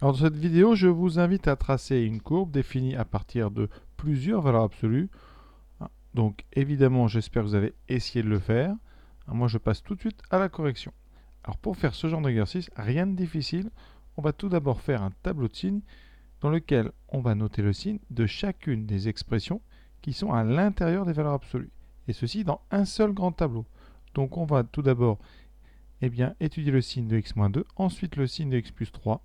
Alors dans cette vidéo, je vous invite à tracer une courbe définie à partir de plusieurs valeurs absolues. Donc évidemment, j'espère que vous avez essayé de le faire. Moi, je passe tout de suite à la correction. Alors pour faire ce genre d'exercice, rien de difficile. On va tout d'abord faire un tableau de signes dans lequel on va noter le signe de chacune des expressions qui sont à l'intérieur des valeurs absolues. Et ceci dans un seul grand tableau. Donc on va tout d'abord étudier le signe de x-2, ensuite le signe de x plus 3,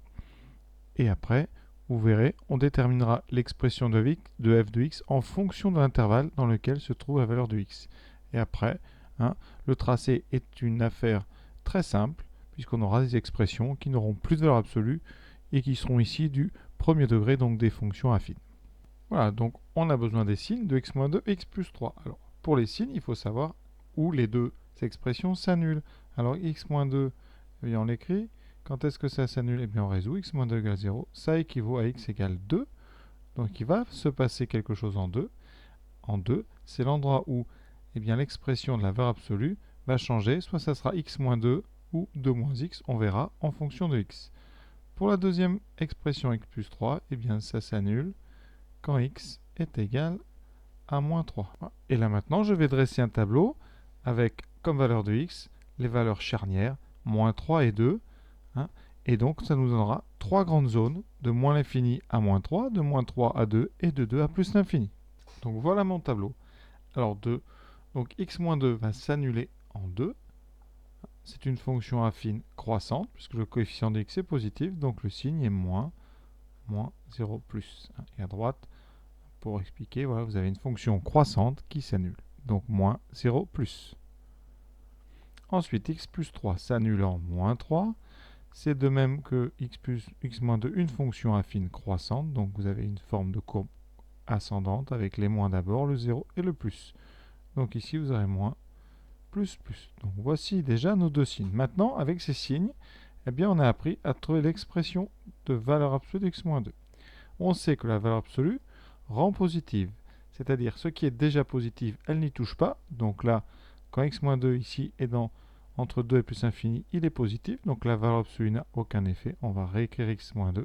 et après, vous verrez, on déterminera l'expression de f de x en fonction de l'intervalle dans lequel se trouve la valeur de x. Et après, le tracé est une affaire très simple, puisqu'on aura des expressions qui n'auront plus de valeur absolue et qui seront ici du premier degré, donc des fonctions affines. Voilà, donc on a besoin des signes de x-2 et x plus 3. Alors, pour les signes, il faut savoir où les deux expressions s'annulent. Alors, x-2, on l'écrit. Quand est-ce que ça s'annule? Eh bien, on résout x-2 égale 0. Ça équivaut à x égale 2. Donc, il va se passer quelque chose en 2. En 2, c'est l'endroit où l'expression de la valeur absolue va changer. Soit ça sera x-2 ou 2 moins x. On verra en fonction de x. Pour la deuxième expression x plus 3, eh bien, ça s'annule quand x est égal à moins 3. Et là maintenant, je vais dresser un tableau avec comme valeur de x les valeurs charnières, moins 3 et 2. Et donc, ça nous donnera trois grandes zones, de moins l'infini à moins 3, de moins 3 à 2 et de 2 à plus l'infini. Donc voilà mon tableau. Alors donc x moins 2 va s'annuler en 2. C'est une fonction affine croissante, puisque le coefficient de x est positif, donc le signe est moins 0 plus. Et à droite, pour expliquer, voilà, vous avez une fonction croissante qui s'annule. Donc moins 0 plus. Ensuite, x plus 3 s'annule en moins 3. C'est de même que x moins 2, une fonction affine croissante. Donc vous avez une forme de courbe ascendante avec les moins d'abord, le 0 et le plus. Donc ici, vous aurez moins, plus, plus. Donc voici déjà nos deux signes. Maintenant, avec ces signes, on a appris à trouver l'expression de valeur absolue de x moins 2. On sait que la valeur absolue rend positive. C'est-à-dire, ce qui est déjà positif, elle n'y touche pas. Donc là, quand x-2 ici est entre 2 et plus infini, il est positif. Donc la valeur absolue n'a aucun effet. On va réécrire x-2.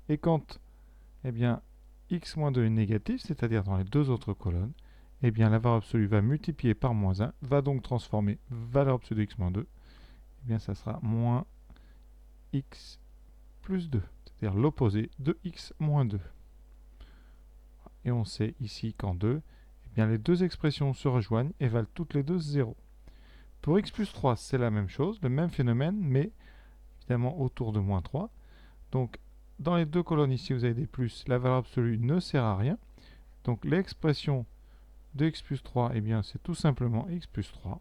Et quand x-2 est négatif, c'est-à-dire dans les deux autres colonnes, la valeur absolue va multiplier par moins 1, va donc transformer valeur absolue de x-2. Ça sera moins x plus 2, c'est-à-dire l'opposé de x moins 2. Et on sait ici qu'en 2, les deux expressions se rejoignent et valent toutes les deux 0. Pour x plus 3, c'est la même chose, le même phénomène, mais évidemment autour de moins 3. Donc, dans les deux colonnes ici, vous avez des plus, la valeur absolue ne sert à rien. Donc, l'expression de x plus 3, c'est tout simplement x plus 3.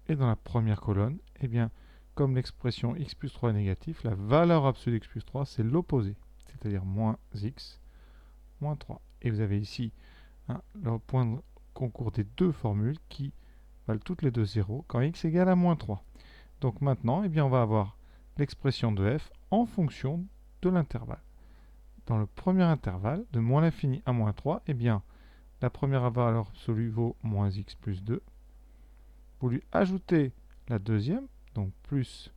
Et dans la première colonne, comme l'expression x plus 3 est négative, la valeur absolue d'x plus 3, c'est l'opposé, c'est-à-dire moins x moins 3. Et vous avez ici le point de concours des deux formules qui valent toutes les deux 0 quand x égale à moins 3. Donc maintenant, on va avoir l'expression de f en fonction de l'intervalle. Dans le premier intervalle, de moins l'infini à moins 3, la première valeur absolue vaut moins x plus 2. Vous lui ajoutez la deuxième, donc plus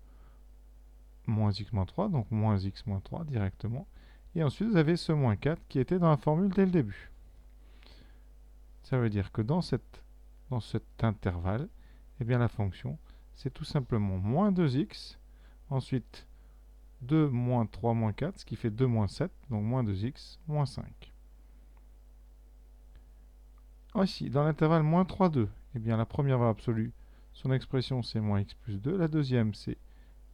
moins x moins 3, donc moins x moins 3 directement. Et ensuite, vous avez ce moins 4 qui était dans la formule dès le début. Ça veut dire que dans cet intervalle, la fonction, c'est tout simplement moins 2x, ensuite 2 moins 3 moins 4, ce qui fait 2 moins 7, donc moins 2x, moins 5. Ici, dans l'intervalle moins 3, 2, la première valeur absolue, son expression c'est moins x plus 2, la deuxième c'est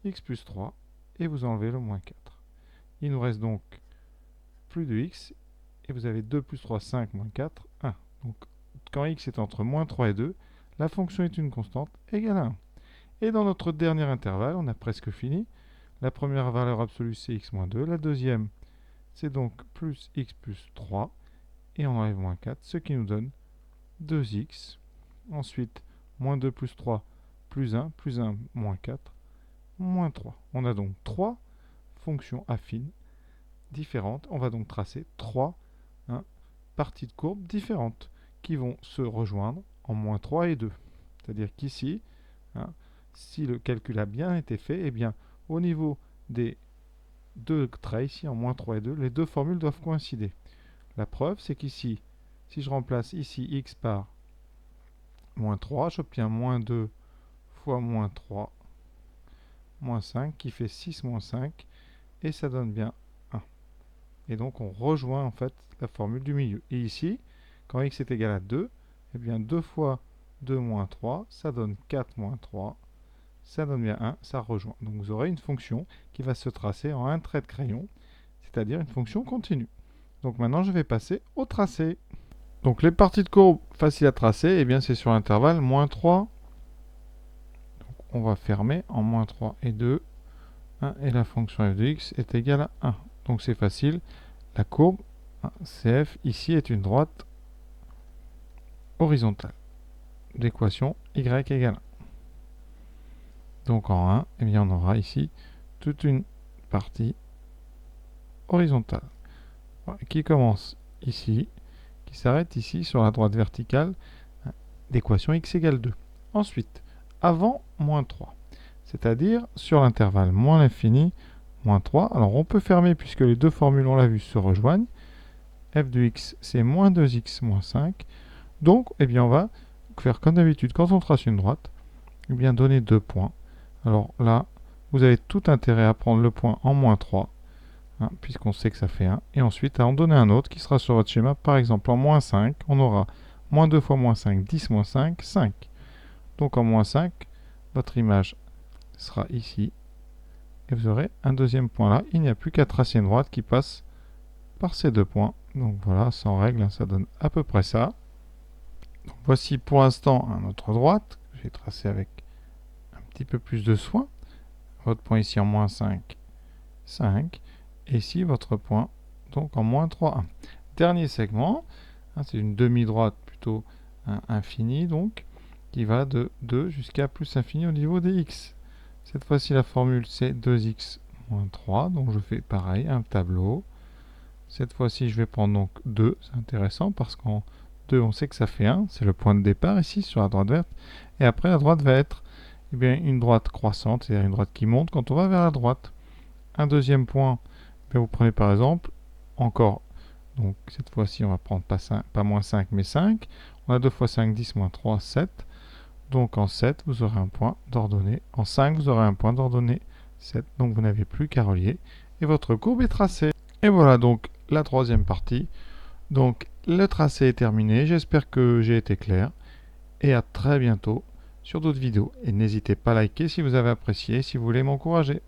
x plus 3, et vous enlevez le moins 4. Il nous reste donc plus de x, et vous avez 2 plus 3, 5, moins 4, 1. Donc, quand x est entre moins 3 et 2, la fonction est une constante égale à 1. Et dans notre dernier intervalle, on a presque fini. La première valeur absolue, c'est x moins 2. La deuxième, c'est donc plus x plus 3. Et on enlève moins 4, ce qui nous donne 2x. Ensuite, moins 2 plus 3, plus 1, moins 4, moins 3. On a donc 3 fonctions affines différentes. On va donc tracer 3 parties de courbe différentes qui vont se rejoindre en moins 3 et 2. C'est-à-dire qu'ici, si le calcul a bien été fait, au niveau des deux traits ici en moins 3 et 2, les deux formules doivent coïncider. La preuve, c'est qu'ici, si je remplace ici x par moins 3, j'obtiens moins 2 fois moins 3, moins 5, qui fait 6 moins 5, et ça donne bien 1. Et donc on rejoint en fait la formule du milieu. Et ici, quand x est égal à 2, eh bien 2 fois 2 moins 3, ça donne 4 moins 3, ça donne bien 1, ça rejoint. Donc vous aurez une fonction qui va se tracer en un trait de crayon, c'est-à-dire une fonction continue. Donc maintenant je vais passer au tracé. Donc les parties de courbe faciles à tracer, eh bien c'est sur l'intervalle moins 3. Donc on va fermer en moins 3 et 2. 1 et la fonction f de x est égale à 1. Donc c'est facile. La courbe CF ici est une droite horizontale d'équation y égale 1. Donc en 1, eh bien on aura ici toute une partie horizontale qui commence ici, qui s'arrête ici sur la droite verticale d'équation x égale 2. Ensuite, avant moins 3, c'est-à-dire sur l'intervalle moins l'infini, moins 3. Alors on peut fermer puisque les deux formules, on l'a vu, se rejoignent. F de x, c'est moins 2x moins 5. Donc, eh bien, on va faire comme d'habitude, quand on trace une droite, eh bien, donner deux points. Alors là, vous avez tout intérêt à prendre le point en moins 3, puisqu'on sait que ça fait 1. Et ensuite, à en donner un autre qui sera sur votre schéma. Par exemple, en moins 5, on aura moins 2 fois moins 5, 10 moins 5, 5. Donc en moins 5, votre image sera ici. Et vous aurez un deuxième point là. Il n'y a plus qu'à tracer une droite qui passe par ces deux points. Donc voilà, sans règle, ça donne à peu près ça. Donc voici pour l'instant une autre droite. Je vais tracer avec un petit peu plus de soin. Votre point ici en moins 5, 5. Et ici, votre point, donc en moins 3, 1. Dernier segment, c'est une demi-droite plutôt infinie, donc, qui va de 2 jusqu'à plus infini au niveau des x. Cette fois-ci, la formule, c'est 2x moins 3. Donc, je fais pareil, un tableau. Cette fois-ci, je vais prendre donc 2. C'est intéressant parce qu'en 2, on sait que ça fait 1. C'est le point de départ ici, sur la droite verte. Et après, la droite va être eh bien, une droite croissante, c'est-à-dire une droite qui monte quand on va vers la droite. Un deuxième point, eh bien, vous prenez par exemple encore, donc cette fois-ci, on va prendre pas moins 5, mais 5. On a 2 fois 5, 10, moins 3, 7. Donc en 7, vous aurez un point d'ordonnée. En 5, vous aurez un point d'ordonnée 7. Donc vous n'avez plus qu'à relier. Et votre courbe est tracée. Et voilà donc la troisième partie. Donc le tracé est terminé. J'espère que j'ai été clair. Et à très bientôt sur d'autres vidéos. Et n'hésitez pas à liker si vous avez apprécié, si vous voulez m'encourager.